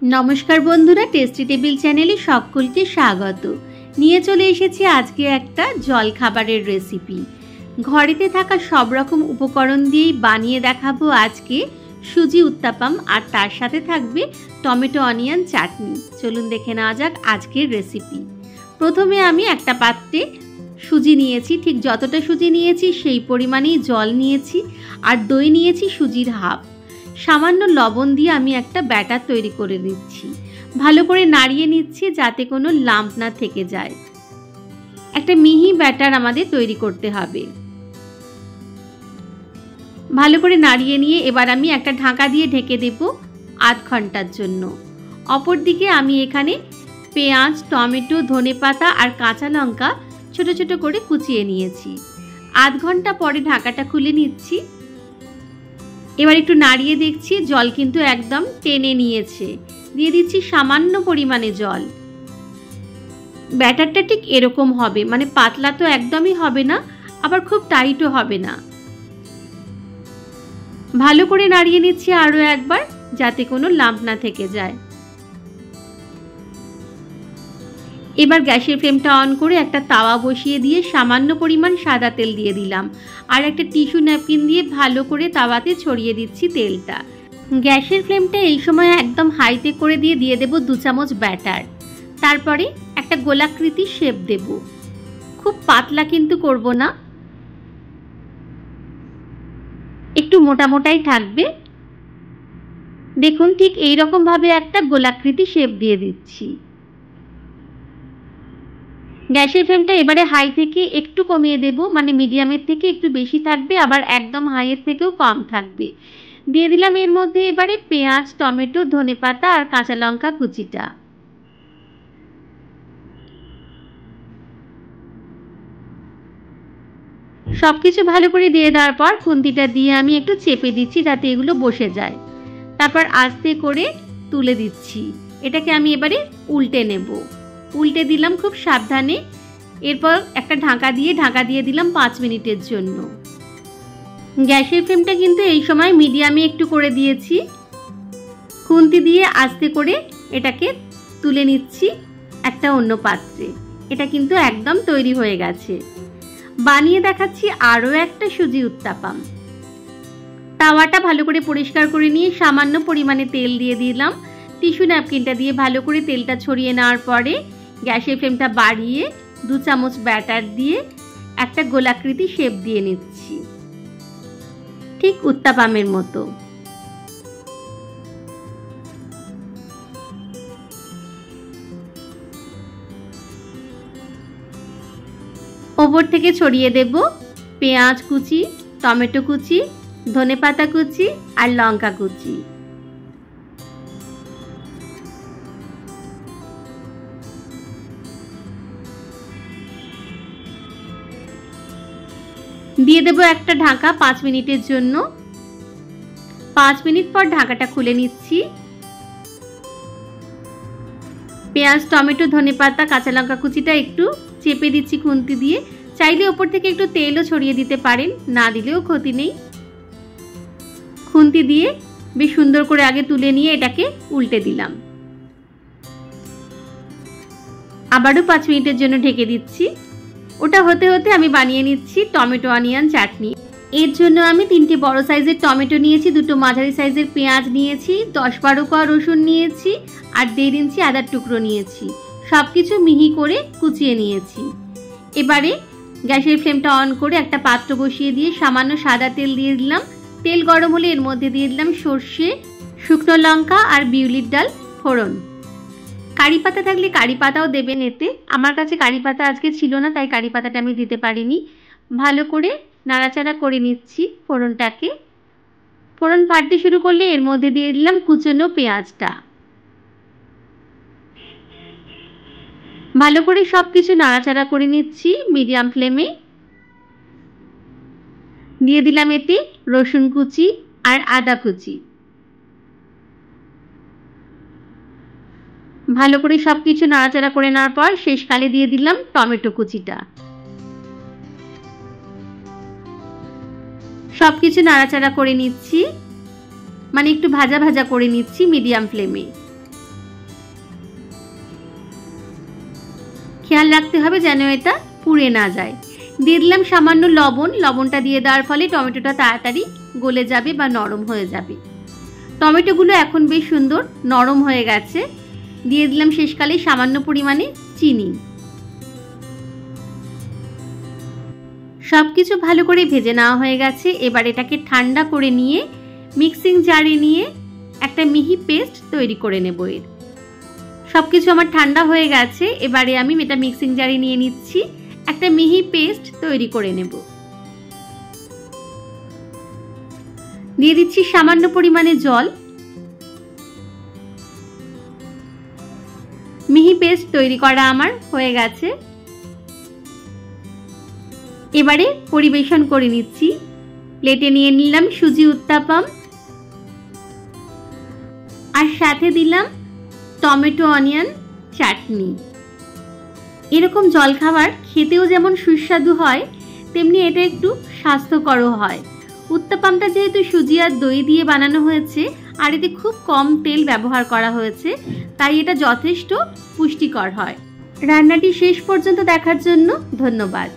नमस्कार बंधुरा tasty table चैनेले सकलके स्वागत। निये चले एसेछि आजके एकटा जल खाबारेर रेसिपि। घरेते थाका सब रकम उपकरण दिएई बानिये देखाबो आजके सुजी उत्तापाम और तार साथे थाकबे टमेटो अनियन चाटनी। चलुन देखे नेওয়া যাক आजकेर रेसिपि। प्रथमे आमी एकटा पात्रे सुजी नियेछि, ठीक যতটা सुजी नियेछि सेई परिमाणेई जल नियेछि और दई नियेछि सुजिर हाफ। सामान्य लवण दिए आमी एकटा बैटार तैरी करे निচ্ছি। भालो करे नाड़िये निচ্ছি जाते कोनो लाम्प ना थेके जाए। एकटा मिहि बैटार आमादेर तैरी करते हबे। भालो करे नाड़िये निये एबार आमी एकटा ढाका दिए ढेके देब आध घंटार जन्य। अपर दिके आमी एखाने पेঁয়াজ, टमेटो, धनेपाता और काँचा लंका छोटो छोटो करे कुचिए निয়েছি। आध घंटा परे ढाकाटा खुले निচ্ছি। এবার একটু নাড়িয়ে দেখছি জল কিন্তু একদম টেনে নিয়েছে। দিয়ে দিচ্ছি সামান্য পরিমাণে জল। ব্যাটারটা ঠিক এরকম হবে, মানে পাতলা তো একদমই হবে না, আবার খুব টাইটও হবে না। ভালো করে নাড়িয়ে নিচ্ছি আরো একবার যাতে কোনো লাম্প না থেকে যায়। এবার গ্যাসের ফ্লেমটা অন করে একটা তাওয়া বসিয়ে দিয়ে সামান্য পরিমাণ সাদা তেল দিয়ে দিলাম আর একটা টিস্যু ন্যাপকিন দিয়ে ভালো করে তাওয়াতে ছড়িয়ে দিচ্ছি তেলটা। গ্যাসের ফ্লেমটা এই সময় একদম হাইতে করে দিয়ে দেব 2 চামচ ব্যাটার। তারপরে একটা গোলাকৃতি শেপ দেব। খুব পাতলা কিন্তু করব না, একটু মোটা মোটাই থাকবে। দেখুন ঠিক এই রকম ভাবে একটা গোলাকৃতি শেপ দিয়ে দিচ্ছি। গ্যাসের ফ্লেমটা এবারে হাই থেকে একটু কমিয়ে দেব, মানে মিডিয়ামের থেকে একটু বেশি থাকবে, আবার একদম হাইয়ের থেকেও কম থাকবে। দিয়ে দিলাম এর মধ্যে এবারে পেঁয়াজ, টমেটো, ধনেপাতা আর কাঁচা লঙ্কা কুচিটা। সবকিছু ভালো করে দিয়ে দেওয়ার পর খুন্তিটা দিয়ে আমি একটু চেপে দিচ্ছি যাতে এগুলো বসে যায়। তারপর আস্তে করে তুলে দিচ্ছি। এটাকে আমি এবারে উল্টে নেব। উল্টে দিলাম খুব সাবধানে। এরপর একটা ঢাকা দিয়ে দিলাম 5 মিনিটের জন্য। গ্যাসের ফ্লেমটা কিন্তু এই সময় মিডিয়ামে একটু করে দিয়েছি। খুন্তি দিয়ে আস্তে করে এটাকে তুলে নিচ্ছি একটা অন্য পাত্রে। এটা কিন্তু একদম তৈরি হয়ে গেছে। বানিয়ে দেখাচ্ছি আরও একটা সুজি উত্তাপাম। তাওয়াটা ভালো করে পরিষ্কার করে নিয়ে সামান্য পরিমাণে তেল দিয়ে দিলাম। টিস্যু ন্যাপকিনটা দিয়ে ভালো করে তেলটা ছড়িয়ে নেওয়ার পরে গ্যাসের ফ্লেমটা বাড়িয়ে 2 চামচ ব্যাটার দিয়ে একটা গোলাকৃতি শেপ দিয়ে নিচ্ছি, ঠিক উত্তাপামের মতো। ওপর থেকে ছড়িয়ে দেব পেঁয়াজ কুচি, টমেটো কুচি, ধনেপাতা কুচি আর লঙ্কা কুচি। দিয়ে দেব একটা ঢাকা 5 মিনিটের জন্য। 5 মিনিট পর ঢাকাটা খুলে নিচ্ছি। পেঁয়াজ, টমেটো, ধনেপাতা, কাঁচা লঙ্কা কুচিটা একটু চেপে দিচ্ছি খুন্তি দিয়ে। চাইলে ওপর থেকে একটু তেলও ছড়িয়ে দিতে পারেন, না দিলেও ক্ষতি নেই। খুন্তি দিয়ে বেশ সুন্দর করে আগে তুলে নিয়ে এটাকে উল্টে দিলাম। আবারও 5 মিনিটের জন্য ঢেকে দিচ্ছি। ওটা হতে হতে আমি বানিয়ে নিচ্ছি টমেটো অনিয়ন চাটনি। এর জন্য আমি 3টে বড় সাইজের টমেটো নিয়েছি, 2টো মাঝারি সাইজের পেঁয়াজ নিয়েছি, 10-12 কোয়া রসুন নিয়েছি আর 1.5 ইঞ্চি আদার টুকরো নিয়েছি। সব কিছু মিহি করে কুচিয়ে নিয়েছি। এবারে গ্যাসের ফ্লেমটা অন করে একটা পাত্র বসিয়ে দিয়ে সামান্য সাদা তেল দিয়ে দিলাম। তেল গরম হলে এর মধ্যে দিয়ে দিলাম সর্ষে, শুকনো লঙ্কা আর বিউলির ডাল ফোড়ন। কারি পাতা থাকলে কারি পাতাও দেবেন এতে। আমার কাছে কারি পাতা আজকে ছিল না, তাই কারি পাতাটা আমি দিতে পারিনি। ভালো করে নাড়াচাড়া করে নিচ্ছি ফোড়নটাকে। ফোড়ন ফাটতে শুরু করলে এর মধ্যে দিয়ে দিলাম কুচনো পেঁয়াজটা। ভালো করে সব কিছু নাড়াচাড়া করে নিচ্ছি মিডিয়াম ফ্লেমে। দিয়ে দিলাম এতে রসুন কুচি আর আদা কুচি। ভালো করে সবকিছু নাড়াচাড়া করে নেওয়ার পর শেষকালে দিয়ে দিলাম টমেটো কুচিটা। সবকিছু নাড়াচাড়া করে নিচ্ছি, মানে একটু ভাজা ভাজা করে নিচ্ছি মিডিয়াম ফ্লেমে। খেয়াল রাখতে হবে যেন এটা পুড়ে না যায়। দিয়ে দিলাম সামান্য লবণ। লবণটা দিয়ে দেওয়ার ফলে টমেটোটা তাড়াতাড়ি গলে যাবে বা নরম হয়ে যাবে। টমেটোগুলো এখন বেশ সুন্দর নরম হয়ে গেছে। দিয়ে দিলাম শেষকালে সামান্য পরিমাণে চিনি। সবকিছু ভালো করে ভেজে নেওয়া হয়ে গেছে। এবার এটাকে ঠান্ডা করে নিয়ে মিক্সিং জারে নিয়ে একটা মিহি পেস্ট তৈরি করে নেব। এর সবকিছু আমার ঠান্ডা হয়ে গেছে। এবারে আমি এটা মিক্সিং জারে নিয়ে নিচ্ছি, একটা মিহি পেস্ট তৈরি করে নেব। দিয়ে দিচ্ছি সামান্য পরিমাণে জল। মিহি পেস্ট তৈরি করা আমার হয়ে গেছে। এবারে পরিবেশন করে নিচ্ছি। প্লেটে নিয়ে নিলাম সুজি উত্তাপাম, আর সাথে দিলাম টমেটো অনিয়ন চাটনি। এরকম জলখাবার খেতেও যেমন সুস্বাদু হয়, তেমনি এটা একটু স্বাস্থ্যকরও হয়। উত্তাপামটা যেহেতু সুজি আর দই দিয়ে বানানো হয়েছে, আর এতে খুব কম তেল ব্যবহার করা হয়েছে, তাই এটা যথেষ্ট পুষ্টিকর হয়। রান্নাটি শেষ পর্যন্ত দেখার জন্য ধন্যবাদ।